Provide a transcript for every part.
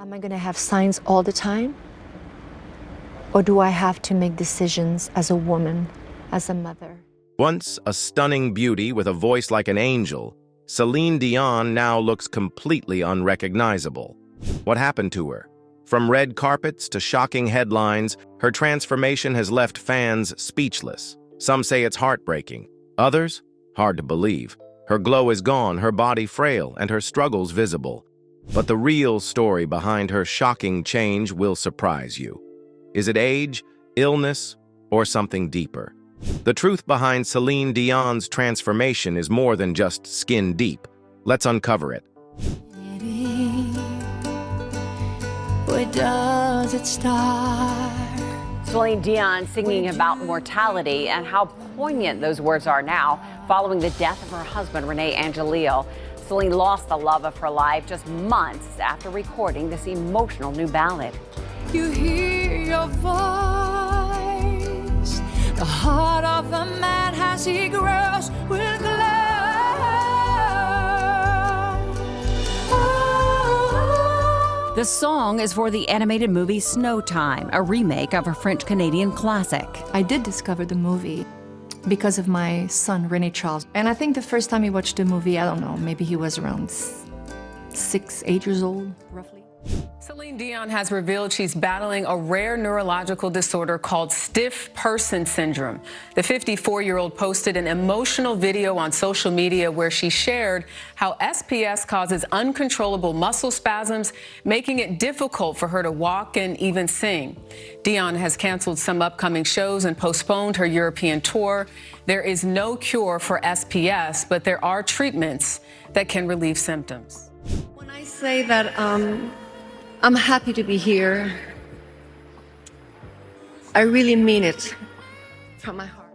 Am I going to have signs all the time? Or do I have to make decisions as a woman, as a mother? Once a stunning beauty with a voice like an angel, Celine Dion now looks completely unrecognizable. What happened to her? From red carpets to shocking headlines, her transformation has left fans speechless. Some say it's heartbreaking. Others? Hard to believe. Her glow is gone, her body frail, and her struggles visible. But the real story behind her shocking change will surprise you. Is it age, illness, or something deeper? The truth behind Celine Dion's transformation is more than just skin deep. Let's uncover it. Where does it start? Celine Dion singing about mortality and how poignant those words are now following the death of her husband, Renee Angelil. Celine lost the love of her life just months after recording this emotional new ballad. You hear your voice, the heart of a man as he grows will glow. The song is for the animated movie Snow Time, a remake of a French-Canadian classic. I did discover the movie because of my son, René Charles. And I think the first time he watched the movie, I don't know, maybe he was around 6, 8 years old, roughly. Celine Dion has revealed she's battling a rare neurological disorder called stiff person syndrome. The 54-year-old posted an emotional video on social media where she shared how SPS causes uncontrollable muscle spasms, making it difficult for her to walk and even sing. Dion has canceled some upcoming shows and postponed her European tour. There is no cure for SPS, but there are treatments that can relieve symptoms. When I say that I'm happy to be here, I really mean it from my heart.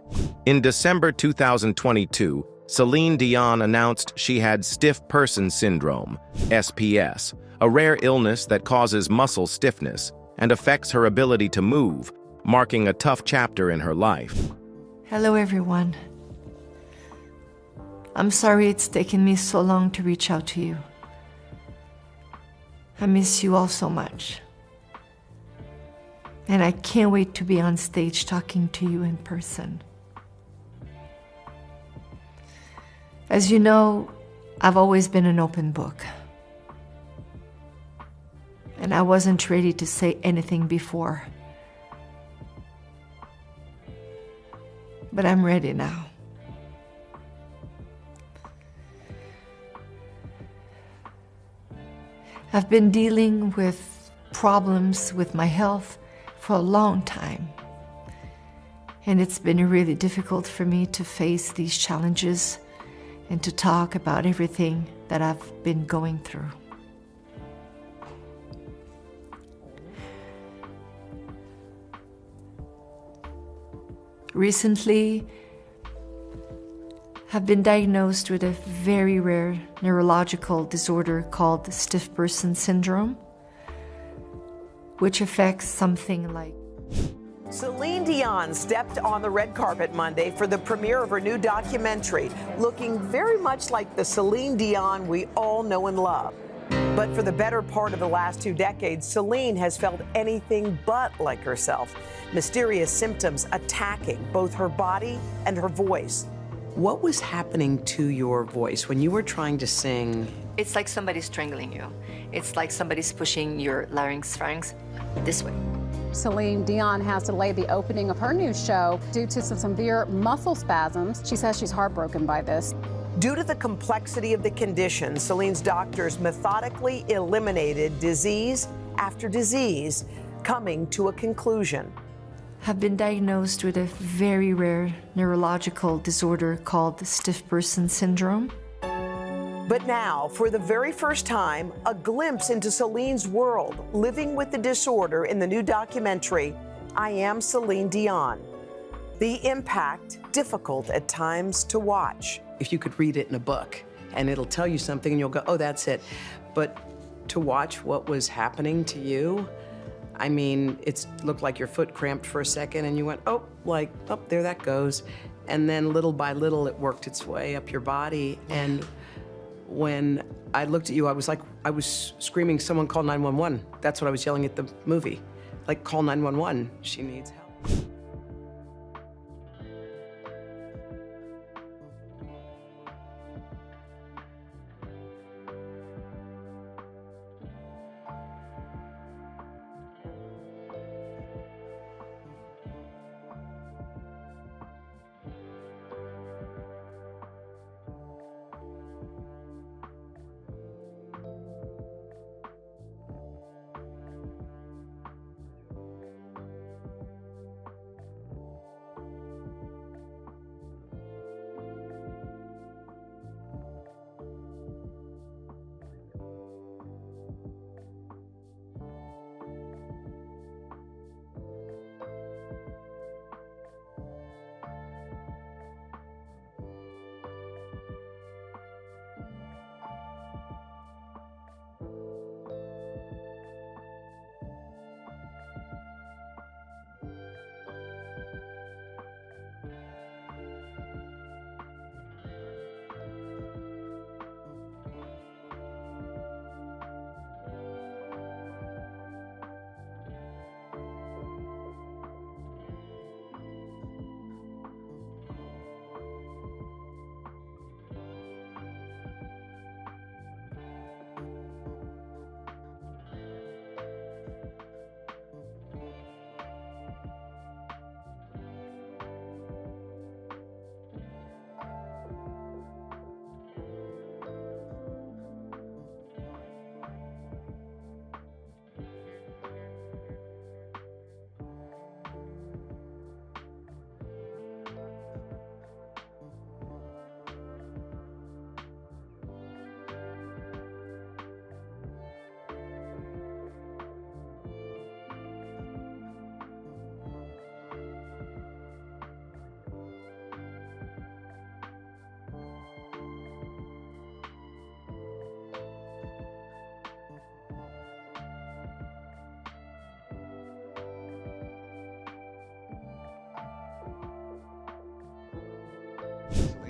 In December 2022, Celine Dion announced she had stiff person syndrome, SPS, a rare illness that causes muscle stiffness and affects her ability to move, marking a tough chapter in her life. Hello, everyone. I'm sorry it's taken me so long to reach out to you. I miss you all so much. And I can't wait to be on stage talking to you in person. As you know, I've always been an open book. And I wasn't ready to say anything before. But I'm ready now. I've been dealing with problems with my health for a long time. And it's been really difficult for me to face these challenges and to talk about everything that I've been going through. Recently, I've been diagnosed with a very rare neurological disorder called stiff person syndrome, which affects something like... Celine Dion stepped on the red carpet Monday for the premiere of her new documentary, looking very much like the Celine Dion we all know and love. But for the better part of the last 2 decades, Celine has felt anything but like herself. Mysterious symptoms attacking both her body and her voice. What was happening to your voice when you were trying to sing? It's like somebody's strangling you. It's like somebody's pushing your larynx, pharynx this way. Celine Dion has delayed the opening of her new show due to some severe muscle spasms. She says she's heartbroken by this. Due to the complexity of the condition, Celine's doctors methodically eliminated disease after disease, coming to a conclusion. I've been diagnosed with a very rare neurological disorder called stiff person syndrome. But now, for the very first time, a glimpse into Celine's world, living with the disorder in the new documentary, I Am Celine Dion. The impact, difficult at times to watch. If you could read it in a book, and it'll tell you something, and you'll go, oh, that's it. But to watch what was happening to you, I mean, it looked like your foot cramped for a second, and you went, oh, there that goes. And then little by little, it worked its way up your body. And when I looked at you, I was screaming, someone call 911. That's what I was yelling at the movie. Like, call 911, she needs help.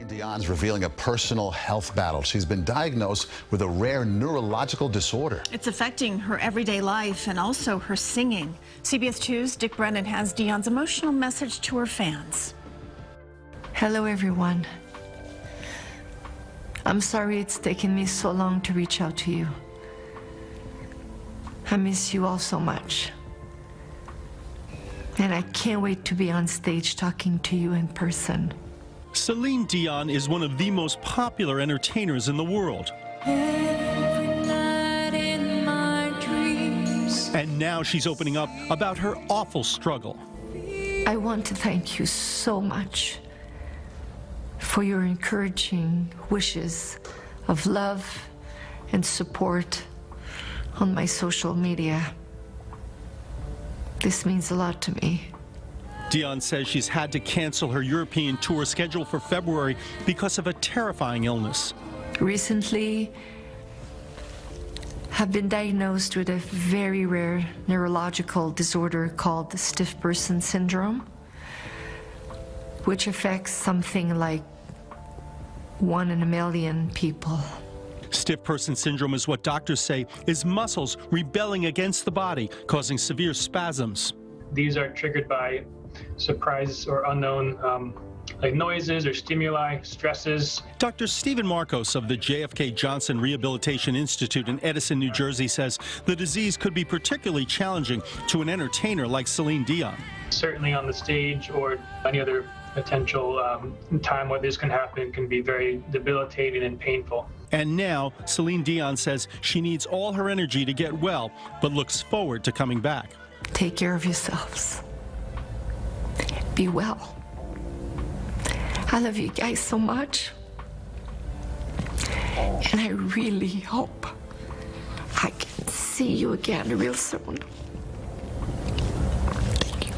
Dion's revealing a personal health battle. She's been diagnosed with a rare neurological disorder. It's affecting her everyday life and also her singing. CBS 2's Dick Brennan has Dion's emotional message to her fans. Hello, everyone. I'm sorry it's taken me so long to reach out to you. I miss you all so much. And I can't wait to be on stage talking to you in person. Celine Dion is one of the most popular entertainers in the world. Every night in my dreams. And now she's opening up about her awful struggle. I want to thank you so much for your encouraging wishes of love and support on my social media. This means a lot to me. Dion says she's had to cancel her European tour scheduled for February because of a terrifying illness. Recently, I've been diagnosed with a very rare neurological disorder called the stiff person syndrome, which affects something like 1 in a million people. Stiff person syndrome is what doctors say is muscles rebelling against the body, causing severe spasms. These are triggered by surprise or unknown like noises or stimuli, stresses. Dr. Stephen Marcos of the JFK Johnson Rehabilitation Institute in Edison, New Jersey says the disease could be particularly challenging to an entertainer like Celine Dion. Certainly on the stage or any other potential time where this can happen can be very debilitating and painful. And now, Celine Dion says she needs all her energy to get well, but looks forward to coming back. Take care of yourselves. Be well. I love you guys so much. And I really hope I can see you again real soon. Thank you.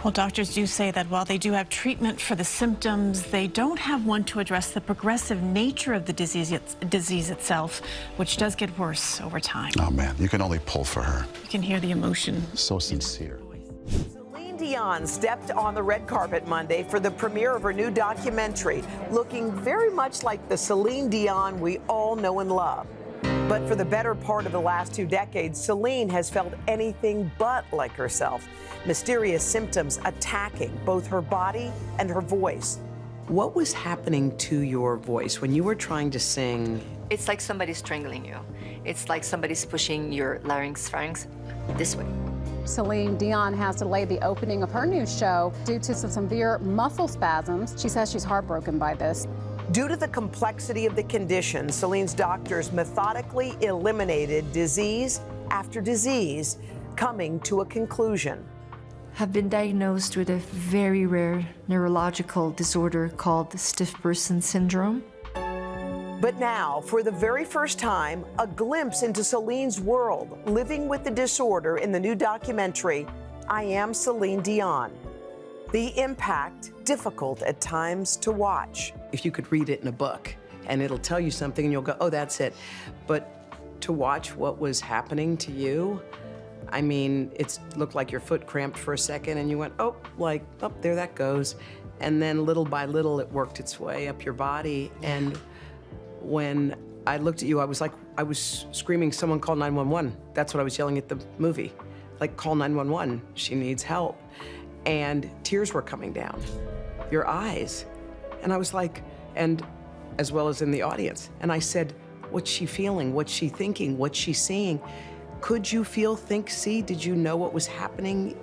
Well, doctors do say that while they do have treatment for the symptoms, they don't have one to address the progressive nature of the disease itself, which does get worse over time. Oh, man, you can only pull for her. You can hear the emotion. So sincere. Celine Dion stepped on the red carpet Monday for the premiere of her new documentary, looking very much like the Celine Dion we all know and love. But for the better part of the last 2 decades, Celine has felt anything but like herself. Mysterious symptoms attacking both her body and her voice. What was happening to your voice when you were trying to sing? It's like somebody's strangling you. It's like somebody's pushing your pharynx this way. Celine Dion has delayed the opening of her new show due to some severe muscle spasms. She says she's heartbroken by this. Due to the complexity of the condition, Celine's doctors methodically eliminated disease after disease, coming to a conclusion. I've been diagnosed with a very rare neurological disorder called stiff person syndrome. But now, for the very first time, a glimpse into Celine's world, living with the disorder in the new documentary, I Am Celine Dion. The impact, difficult at times to watch. If you could read it in a book, and it'll tell you something, and you'll go, oh, that's it. But to watch what was happening to you, I mean, it looked like your foot cramped for a second, and you went, oh, there that goes. And then little by little, it worked its way up your body. And when I looked at you, I was screaming, someone call 911. That's what I was yelling at the movie. Like, call 911, she needs help. And tears were coming down, your eyes. And I was like, and as well as in the audience. And I said, what's she feeling? What's she thinking? What's she seeing? Could you feel, think, see? Did you know what was happening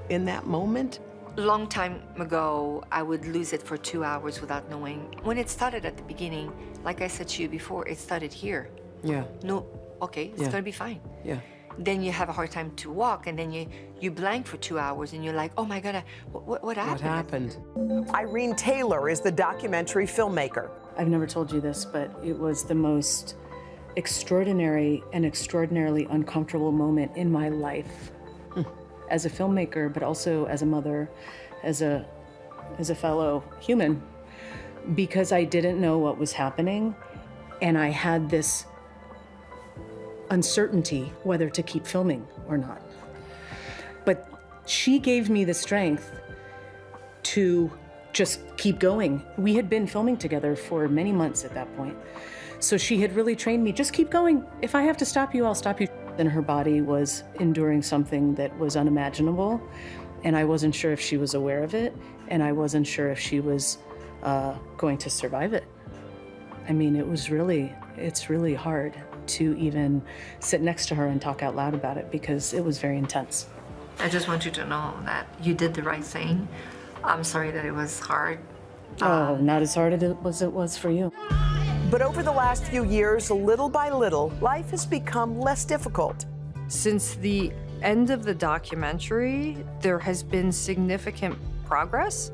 in that moment? Long time ago, I would lose it for 2 hours without knowing. When it started at the beginning, like I said to you before, it started here. Yeah. No, okay, it's gonna be fine. Yeah. Then you have a hard time to walk, and then you blank for 2 hours, and you're like, oh my God, what happened? What happened? Irene Taylor is the documentary filmmaker. I've never told you this, but it was the most extraordinary and extraordinarily uncomfortable moment in my life. As a filmmaker, but also as a mother, as a fellow human, because I didn't know what was happening, and I had this uncertainty whether to keep filming or not. But she gave me the strength to just keep going. We had been filming together for many months at that point. So she had really trained me, just keep going. If I have to stop you, I'll stop you. And her body was enduring something that was unimaginable, and I wasn't sure if she was aware of it, and I wasn't sure if she was going to survive it. I mean, it's really hard to even sit next to her and talk out loud about it because it was very intense. I just want you to know that you did the right thing. I'm sorry that it was hard. Oh, not as hard as it was for you. But over the last few years, little by little, life has become less difficult. Since the end of the documentary, there has been significant progress.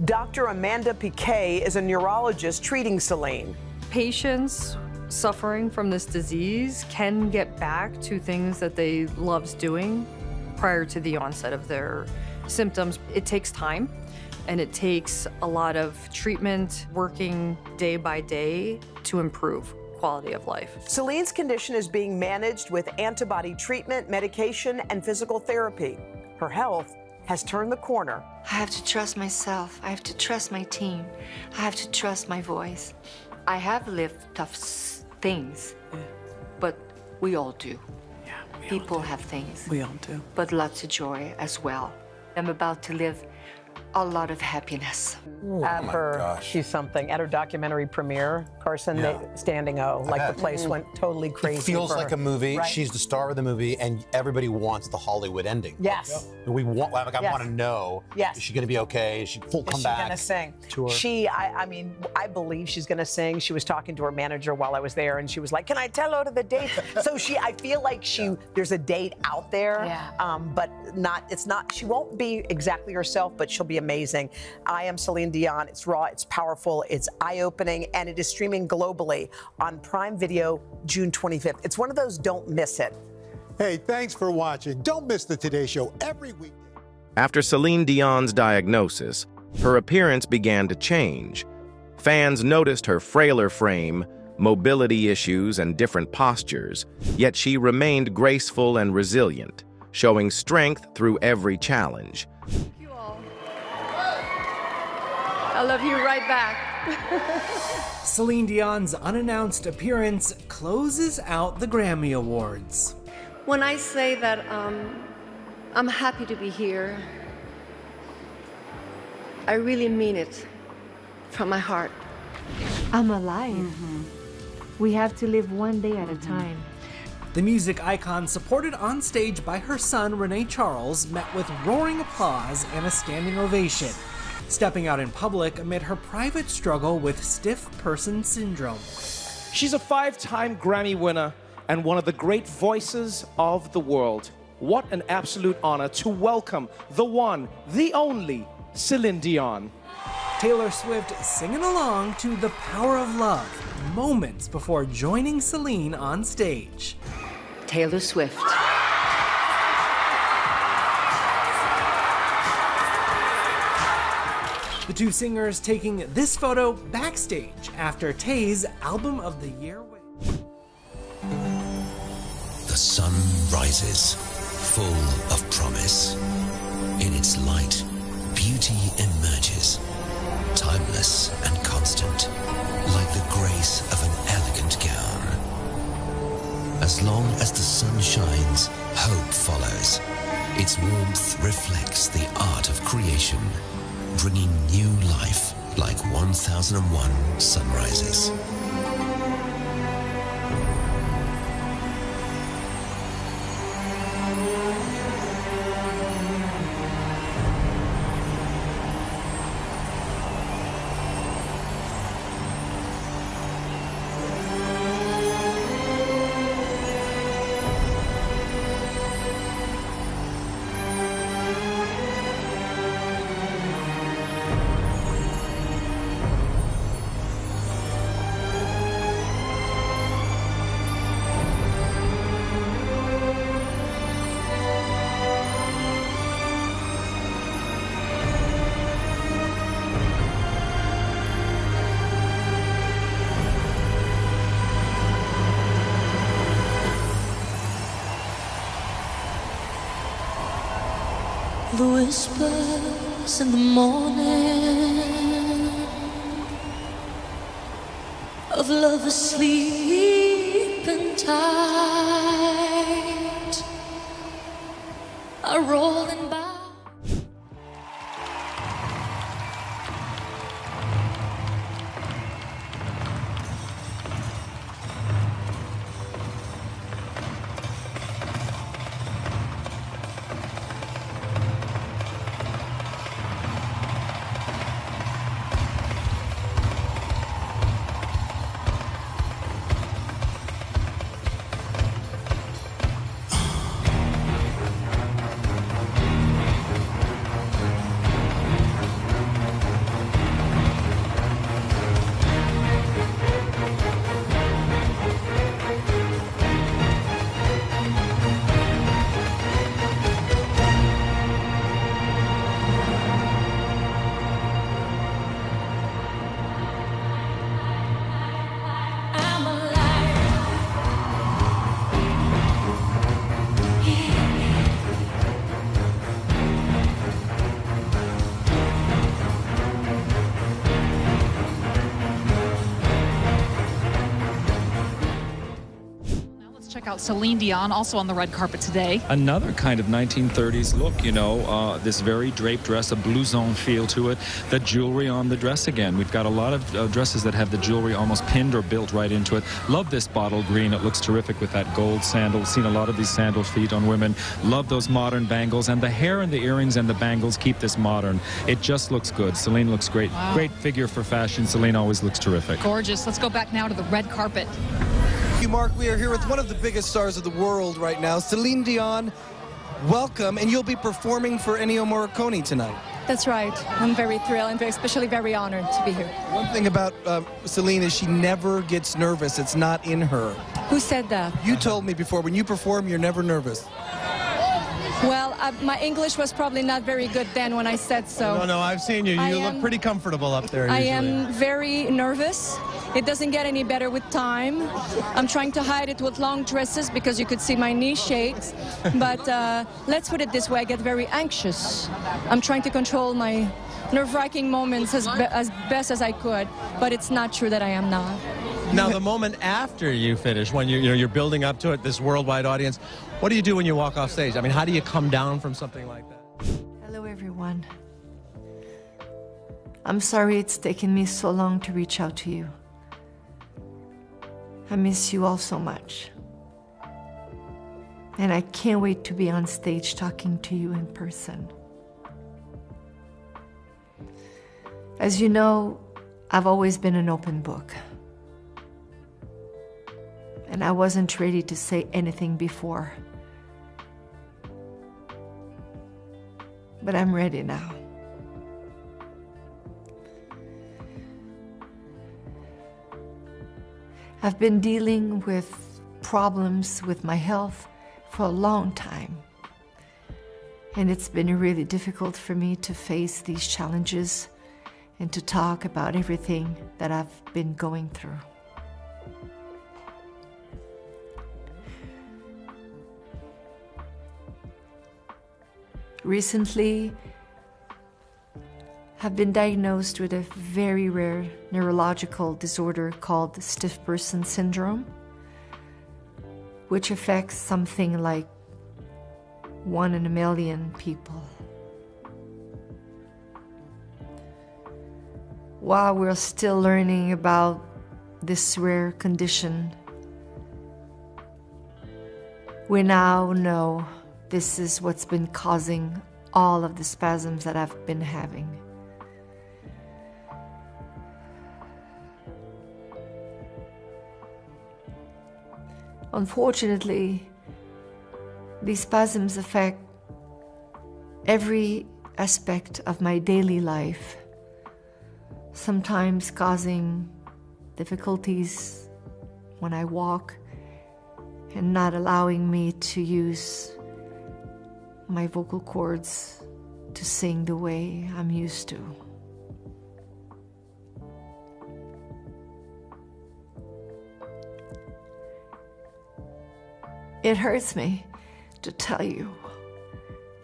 Dr. Amanda Piquet is a neurologist treating Celine. Patients suffering from this disease can get back to things that they loved doing prior to the onset of their symptoms. It takes time. And it takes a lot of treatment, working day by day to improve quality of life. Celine's condition is being managed with antibody treatment, medication, and physical therapy. Her health has turned the corner. I have to trust myself. I have to trust my team. I have to trust my voice. I have lived tough things, but we all do. Yeah, people have things. We all do. But lots of joy as well. I'm about to live a lot of happiness. She's something. At her documentary premiere, Carson, standing O, like the place went totally crazy. It feels like a movie. Right. She's the star of the movie, and everybody wants the Hollywood ending. Yes. And we want, I want to know, is she going to be okay? Is she full comeback? Is she going to sing? Tour? I mean, I believe she's going to sing. She was talking to her manager while I was there, and she was like, can I tell her the date? So I feel like there's a date out there, but she won't be exactly herself, but she'll be amazing. I Am Celine Dion. It's raw, it's powerful, it's eye-opening, and it is streaming globally on Prime Video June 25th. It's one of those don't miss it. Hey, thanks for watching. Don't miss the Today Show every week. After Celine Dion's diagnosis, her appearance began to change. Fans noticed her frailer frame, mobility issues, and different postures, yet she remained graceful and resilient, showing strength through every challenge. I love you right back. Celine Dion's unannounced appearance closes out the Grammy Awards. When I say that I'm happy to be here, I really mean it from my heart. I'm alive. We have to live one day at a time. The music icon, supported on stage by her son, Renee Charles, met with roaring applause and a standing ovation, stepping out in public amid her private struggle with stiff person syndrome. She's a 5-time Grammy winner and one of the great voices of the world. What an absolute honor to welcome the one, the only, Celine Dion. Taylor Swift singing along to The Power of Love moments before joining Celine on stage. Taylor Swift. The two singers taking this photo backstage after Tay's Album of the Year win. The sun rises, full of promise. In its light, beauty emerges, timeless and constant, like the grace of an elegant gown. As long as the sun shines, hope follows. Its warmth reflects the art of creation, bringing new life like 1001 sunrises. The whispers in the morning of love asleep and tight are rolling by. Check out Celine Dion, also on the red carpet today. Another kind of 1930s look, you know, this very draped dress, a blouson feel to it, the jewelry on the dress again. We've got a lot of dresses that have the jewelry almost pinned or built right into it. Love this bottle green. It looks terrific with that gold sandal. Seen a lot of these sandal feet on women. Love those modern bangles, and the hair and the earrings and the bangles keep this modern. It just looks good. Celine looks great. Wow. Great figure for fashion. Celine always looks terrific. Gorgeous. Let's go back now to the red carpet. Thank you, Mark. We are here with one of the biggest stars of the world right now, Celine Dion. Welcome, and you'll be performing for Ennio Morricone tonight. That's right. I'm very thrilled and especially very honored to be here. One thing about Celine is she never gets nervous. It's not in her. Who said that? You told me before, when you perform, you're never nervous. Well, my English was probably not very good then when I said so. No, I've seen you. You look pretty comfortable up there I usually. am very nervous. It doesn't get any better with time. I'm trying to hide it with long dresses because you could see my knee shakes. But let's put it this way, I get very anxious. I'm trying to control my nerve-wracking moments as best as I could, but it's not true that I am not. Now, the moment after you finish, when you're building up to it, this worldwide audience, what do you do when you walk off stage? I mean, how do you come down from something like that? Hello, everyone. I'm sorry it's taken me so long to reach out to you. I miss you all so much. And I can't wait to be on stage talking to you in person. As you know, I've always been an open book. And I wasn't ready to say anything before. But I'm ready now. I've been dealing with problems with my health for a long time. And it's been really difficult for me to face these challenges and to talk about everything that I've been going through. Recently, I've been diagnosed with a very rare neurological disorder called stiff person syndrome, which affects something like 1 in a million people. While we're still learning about this rare condition, we now know this is what's been causing all of the spasms that I've been having. Unfortunately, these spasms affect every aspect of my daily life, sometimes causing difficulties when I walk and not allowing me to use my vocal cords to sing the way I'm used to. It hurts me to tell you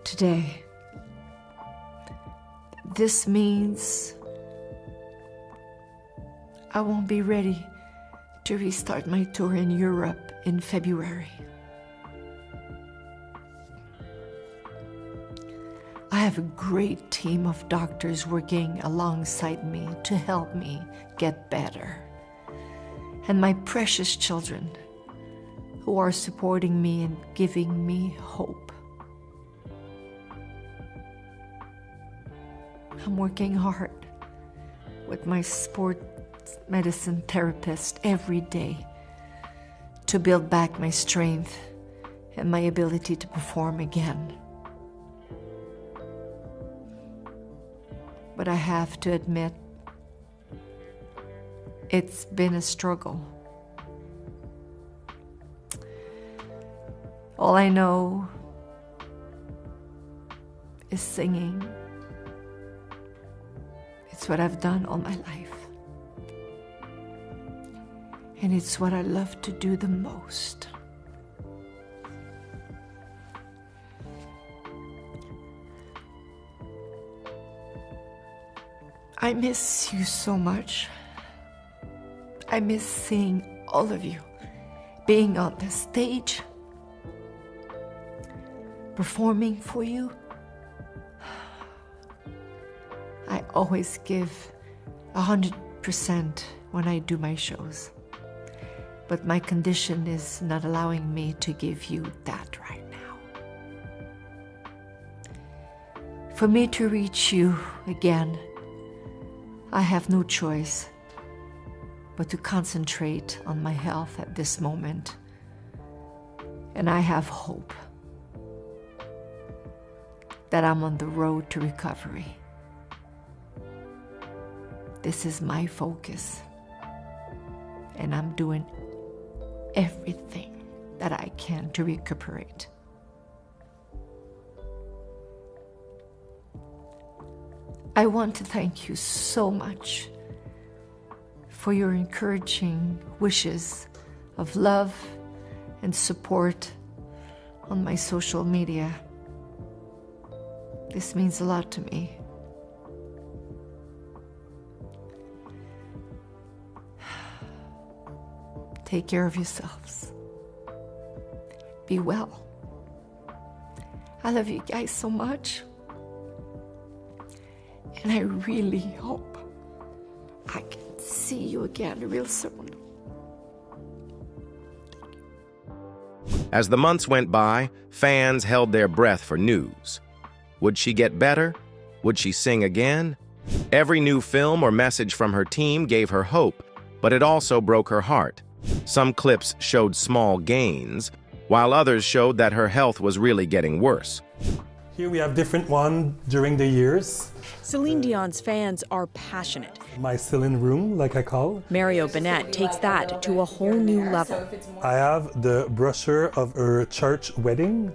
today. This means I won't be ready to restart my tour in Europe in February. I have a great team of doctors working alongside me to help me get better. And my precious children who are supporting me and giving me hope. I'm working hard with my sports medicine therapist every day to build back my strength and my ability to perform again. But I have to admit, it's been a struggle. All I know is singing. It's what I've done all my life. And it's what I love to do the most. I miss you so much. I miss seeing all of you, being on the stage, performing for you. I always give 100% when I do my shows. But my condition is not allowing me to give you that right now. For me to reach you again, I have no choice but to concentrate on my health at this moment. And I have hope that I'm on the road to recovery. This is my focus, and I'm doing everything that I can to recuperate. I want to thank you so much for your encouraging wishes of love and support on my social media. This means a lot to me. Take care of yourselves. Be well. I love you guys so much. And I really hope I can see you again real soon. As the months went by, fans held their breath for news. Would she get better? Would she sing again? Every new film or message from her team gave her hope, but it also broke her heart. Some clips showed small gains, while others showed that her health was really getting worse. Here we have different ones during the years. Celine Dion's fans are passionate. My Celine room, like I call. Mario Bennett takes that to a whole new level. I have the brochure of her church wedding.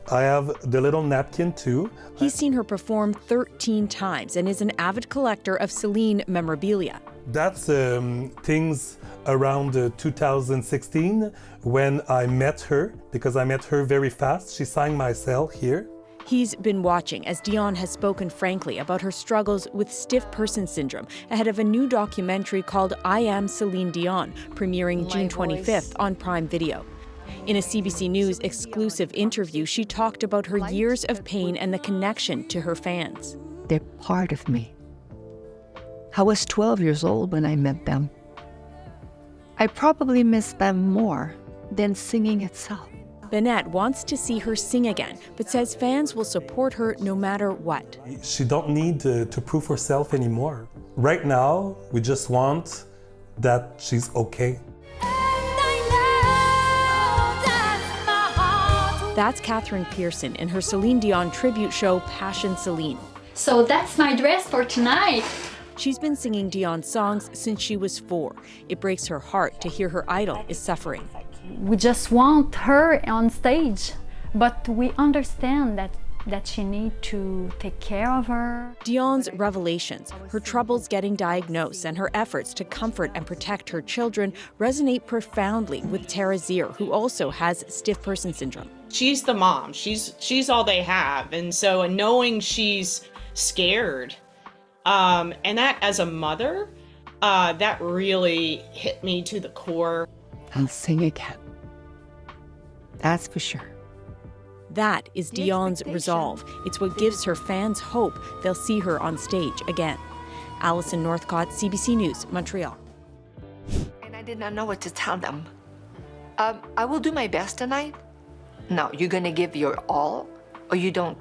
I have the little napkin too. He's seen her perform 13 times and is an avid collector of Celine memorabilia. That's things around 2016 when I met her, because I met her very fast. She signed my cell here. He's been watching as Dion has spoken frankly about her struggles with stiff person syndrome ahead of a new documentary called I Am Celine Dion, premiering June 25th on Prime Video. In a CBC News exclusive interview, she talked about her years of pain and the connection to her fans. They're part of me. I was 12 years old when I met them. I probably miss them more than singing itself. Bennett wants to see her sing again, but says fans will support her no matter what. She don't need to prove herself anymore. Right now, we just want that she's okay. That's Catherine Pearson in her Celine Dion tribute show, Passion Celine. So that's my dress for tonight. She's been singing Dion's songs since she was 4. It breaks her heart to hear her idol is suffering. We just want her on stage, but we understand that she needs to take care of her. Dion's revelations, her troubles getting diagnosed, and her efforts to comfort and protect her children resonate profoundly with Tara Zier, who also has stiff person syndrome. She's the mom. She's all they have. And so knowing she's scared, and that as a mother, that really hit me to the core. I'll sing again. That's for sure. That is Dion's resolve. It's what gives her fans hope they'll see her on stage again. Alison Northcott, CBC News, Montreal. And I did not know what to tell them. I will do my best tonight. No, you're gonna give your all, or you don't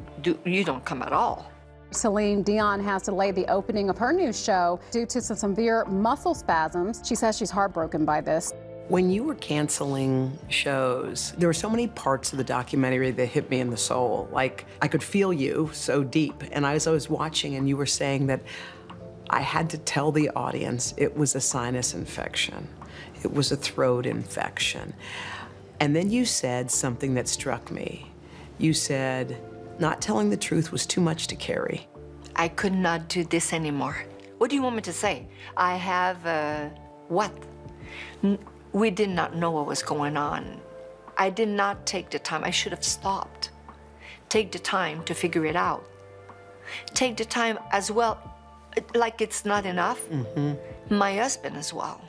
come at all. Celine Dion has delayed the opening of her new show due to some severe muscle spasms. She says she's heartbroken by this. When you were canceling shows, there were so many parts of the documentary that hit me in the soul. Like, I could feel you so deep. And as I was watching and you were saying that I had to tell the audience it was a sinus infection. It was a throat infection. And then you said something that struck me. You said, not telling the truth was too much to carry. I could not do this anymore. What do you want me to say? I have, what? We did not know what was going on. I did not take the time. I should have stopped. Take the time to figure it out. Take the time as well, like it's not enough. Mm-hmm. My husband as well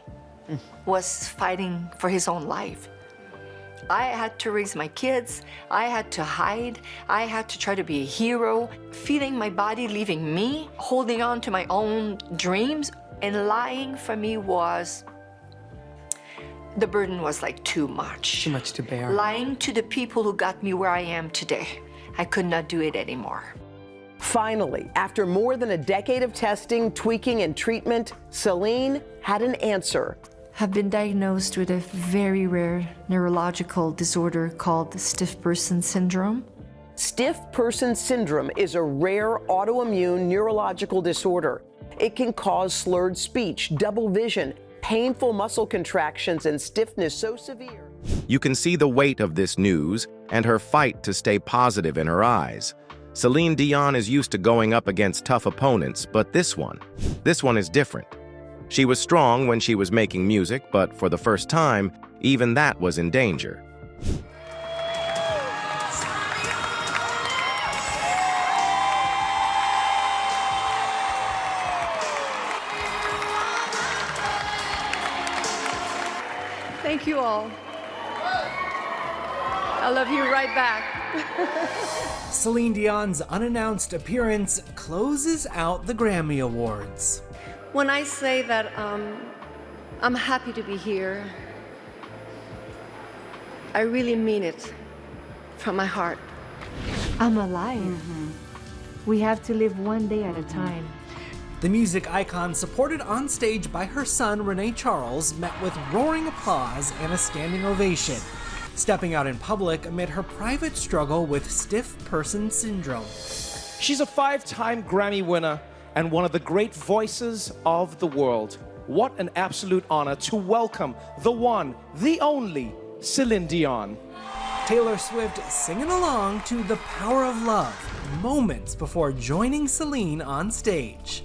was fighting for his own life. I had to raise my kids. I had to hide. I had to try to be a hero. Feeling my body leaving me, holding on to my own dreams, and lying for me was, the burden was like too much. Too much to bear. Lying to the people who got me where I am today. I could not do it anymore. Finally, after more than a decade of testing, tweaking, and treatment, Celine had an answer. I've been diagnosed with a very rare neurological disorder called stiff person syndrome. Stiff person syndrome is a rare autoimmune neurological disorder. It can cause slurred speech, double vision, painful muscle contractions, and stiffness so severe. You can see the weight of this news and her fight to stay positive in her eyes. Celine Dion is used to going up against tough opponents, but this one is different. She was strong when she was making music, but for the first time, even that was in danger. Thank you all. I love you right back. Celine Dion's unannounced appearance closes out the Grammy Awards. When I say that I'm happy to be here, I really mean it from my heart. I'm alive. We have to live one day at a time. The music icon, supported on stage by her son, Renee Charles, met with roaring applause and a standing ovation, stepping out in public amid her private struggle with stiff person syndrome. She's a 5-time Grammy winner and one of the great voices of the world. What an absolute honor to welcome the one, the only, Celine Dion. Taylor Swift singing along to The Power of Love moments before joining Celine on stage.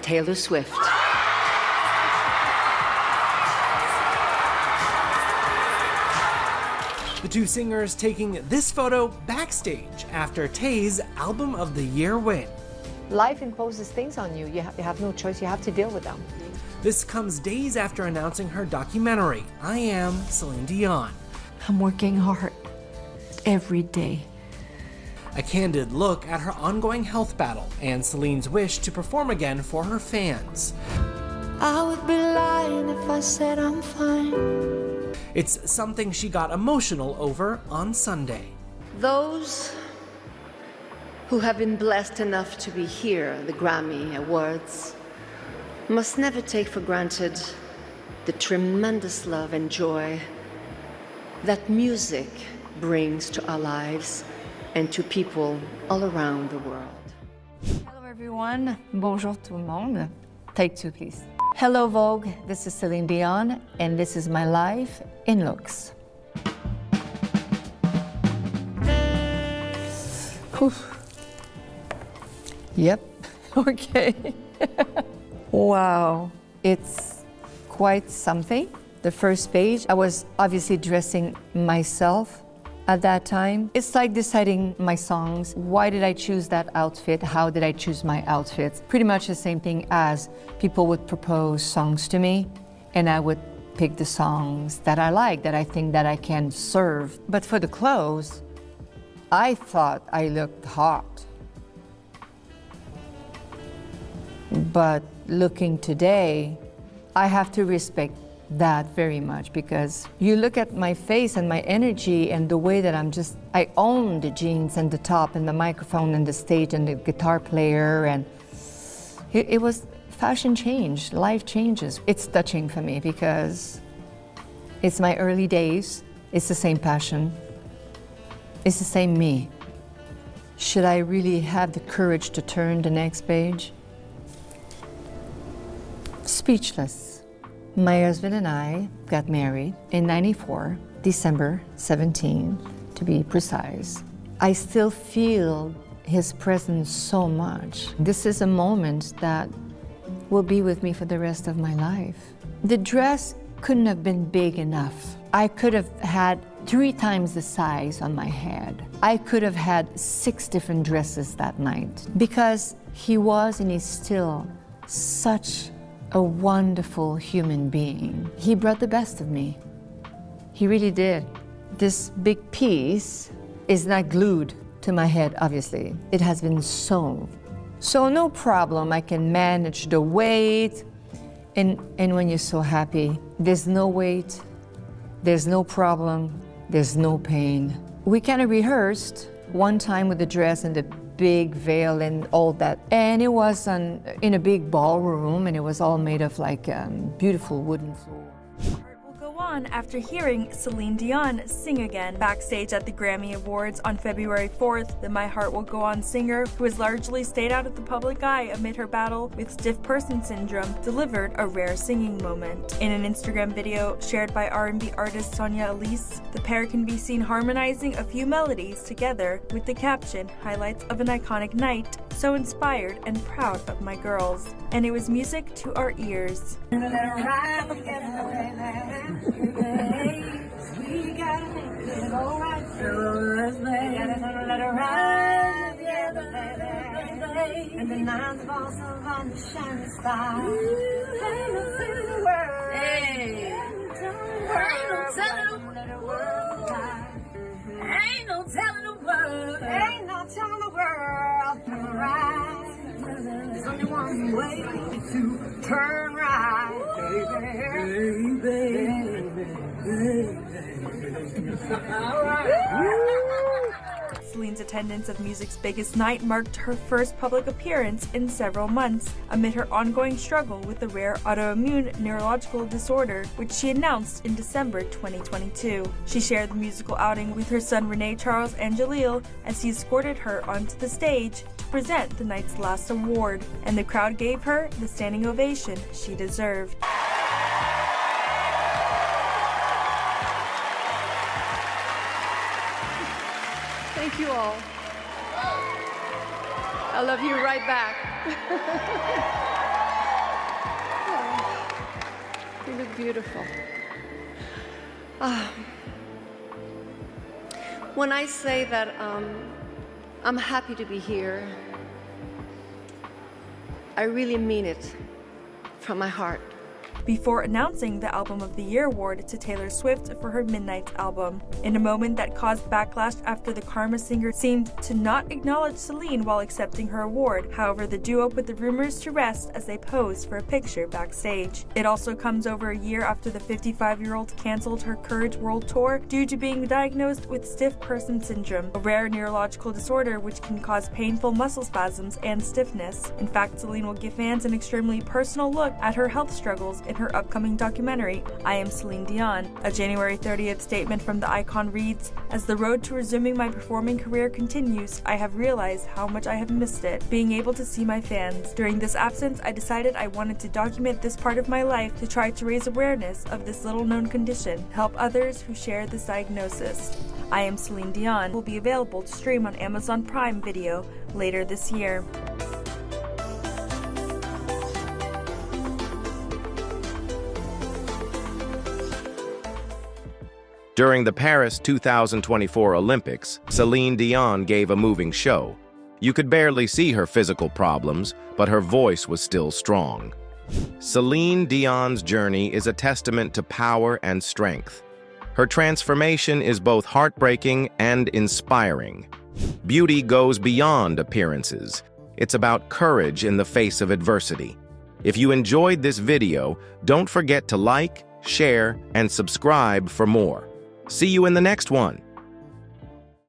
Taylor Swift. The two singers taking this photo backstage after Tay's Album of the Year win. Life imposes things on you. You have no choice. You have to deal with them. This comes days after announcing her documentary, I Am Celine Dion. I'm working hard every day. A candid look at her ongoing health battle and Celine's wish to perform again for her fans. I would be lying if I said I'm fine. It's something she got emotional over on Sunday. Those who have been blessed enough to be here at the Grammy Awards must never take for granted the tremendous love and joy that music brings to our lives and to people all around the world. Hello everyone, bonjour tout le monde. Take two, please. Hello Vogue, this is Celine Dion, and this is my life in looks. Whew. Yep, okay. Wow, it's quite something. The first page, I was obviously dressing myself at that time. It's like deciding my songs. Why did I choose that outfit? How did I choose my outfits? Pretty much the same thing as people would propose songs to me, and I would pick the songs that I like, that I think that I can serve. But for the clothes, I thought I looked hot. But looking today, I have to respect that very much, because you look at my face and my energy and the way that I own the jeans and the top and the microphone and the stage and the guitar player, and it was fashion change, life changes. It's touching for me because it's my early days, it's the same passion, it's the same me. Should I really have the courage to turn the next page? Speechless. My husband and I got married in '94, December 17, to be precise. I still feel his presence so much. This is a moment that will be with me for the rest of my life. The dress couldn't have been big enough. I could have had 3 times the size on my head. I could have had 6 different dresses that night, because he was and is still such a wonderful human being. He brought the best of me. He really did. This big piece is not glued to my head, obviously. It has been sewn. So no problem, I can manage the weight. And when you're so happy, there's no weight, there's no problem, there's no pain. We kind of rehearsed one time with the dress and the big veil and all that. And it was in a big ballroom, and it was all made of like beautiful wooden floor. Will go on. on after hearing Celine Dion sing again. Backstage at the Grammy Awards on February 4th, the My Heart Will Go On singer, who has largely stayed out of the public eye amid her battle with stiff person syndrome, delivered a rare singing moment. In an Instagram video shared by R&B artist Sonia Elise, the pair can be seen harmonizing a few melodies together with the caption, "Highlights of an iconic night, so inspired and proud of my girls." And it was music to our ears. And the nines of also on the shining star. Ain't no telling the world. Ain't no telling the world. Ain't no telling the world. Ain't no telling the world. Right. There's only one way to turn right, baby. All right. Celine's attendance of music's biggest night marked her first public appearance in several months, amid her ongoing struggle with a rare autoimmune neurological disorder, which she announced in December 2022. She shared the musical outing with her son Renee Charles and Jaleel as he escorted her onto the stage to present the night's last award, and the crowd gave her the standing ovation she deserved. Thank you all. I love you right back. Oh, you look beautiful. When I say that I'm happy to be here, I really mean it from my heart. Before announcing the Album of the Year award to Taylor Swift for her Midnights album. In a moment that caused backlash after the Karma singer seemed to not acknowledge Celine while accepting her award. However, the duo put the rumors to rest as they posed for a picture backstage. It also comes over a year after the 55-year-old canceled her Courage World Tour due to being diagnosed with stiff person syndrome, a rare neurological disorder which can cause painful muscle spasms and stiffness. In fact, Celine will give fans an extremely personal look at her health struggles in her upcoming documentary, I Am Celine Dion. A January 30th statement from the icon reads, "As the road to resuming my performing career continues, I have realized how much I have missed it, being able to see my fans. During this absence, I decided I wanted to document this part of my life to try to raise awareness of this little-known condition, help others who share this diagnosis." I Am Celine Dion will be available to stream on Amazon Prime Video later this year. During the Paris 2024 Olympics, Celine Dion gave a moving show. You could barely see her physical problems, but her voice was still strong. Celine Dion's journey is a testament to power and strength. Her transformation is both heartbreaking and inspiring. Beauty goes beyond appearances. It's about courage in the face of adversity. If you enjoyed this video, don't forget to like, share, and subscribe for more. See you in the next one.